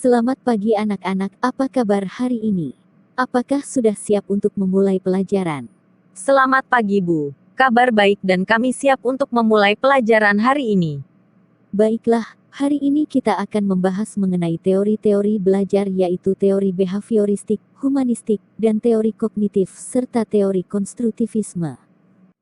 Selamat pagi anak-anak, apa kabar hari ini? Apakah sudah siap untuk memulai pelajaran? Selamat pagi Bu. Kabar baik dan kami siap untuk memulai pelajaran hari ini. Baiklah, hari ini kita akan membahas mengenai teori-teori belajar yaitu teori behavioristik, humanistik, dan teori kognitif serta teori konstruktivisme.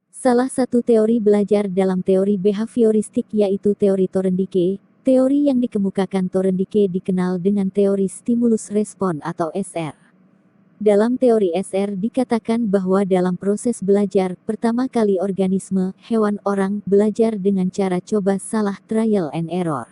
Salah satu teori belajar dalam teori behavioristik yaitu teori Thorndike. Teori yang dikemukakan Thorndike dikenal dengan teori stimulus respon atau SR. Dalam teori SR dikatakan bahwa dalam proses belajar, pertama kali organisme, hewan orang, belajar dengan cara coba salah trial and error.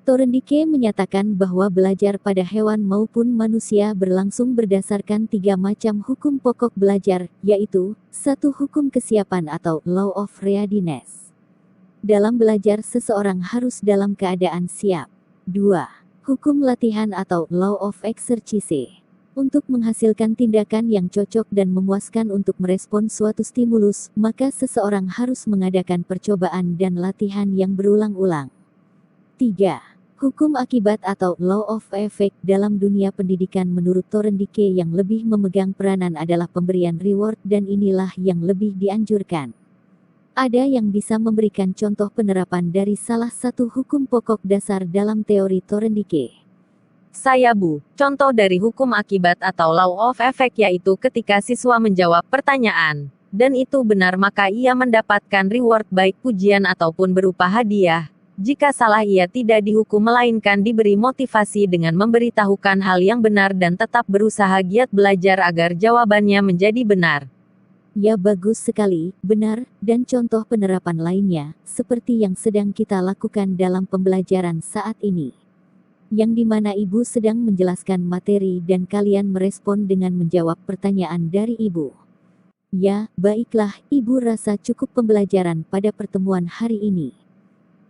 Thorndike menyatakan bahwa belajar pada hewan maupun manusia berlangsung berdasarkan 3 macam hukum pokok belajar, yaitu, 1. Hukum kesiapan atau law of readiness. Dalam belajar seseorang harus dalam keadaan siap. 2. Hukum latihan atau law of exercise. Untuk menghasilkan tindakan yang cocok dan memuaskan untuk merespon suatu stimulus, maka seseorang harus mengadakan percobaan dan latihan yang berulang-ulang. 3. Hukum akibat atau law of effect. Dalam dunia pendidikan menurut Thorndike yang lebih memegang peranan adalah pemberian reward dan inilah yang lebih dianjurkan. Ada yang bisa memberikan contoh penerapan dari salah satu hukum pokok dasar dalam teori Thorndike? Saya Bu. Contoh dari hukum akibat atau law of effect yaitu ketika siswa menjawab pertanyaan, dan itu benar maka ia mendapatkan reward baik pujian ataupun berupa hadiah. Jika salah ia tidak dihukum melainkan diberi motivasi dengan memberitahukan hal yang benar dan tetap berusaha giat belajar agar jawabannya menjadi benar. Ya bagus sekali, benar, dan contoh penerapan lainnya, seperti yang sedang kita lakukan dalam pembelajaran saat ini. Yang dimana Ibu sedang menjelaskan materi dan kalian merespon dengan menjawab pertanyaan dari Ibu. Ya, baiklah, Ibu rasa cukup pembelajaran pada pertemuan hari ini.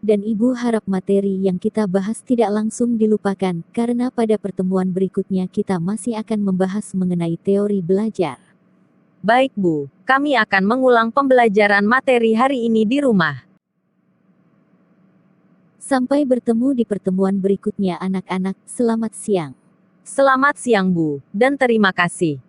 Dan Ibu harap materi yang kita bahas tidak langsung dilupakan, karena pada pertemuan berikutnya kita masih akan membahas mengenai teori belajar. Baik Bu, kami akan mengulang pembelajaran materi hari ini di rumah. Sampai bertemu di pertemuan berikutnya anak-anak, selamat siang. Selamat siang Bu, dan terima kasih.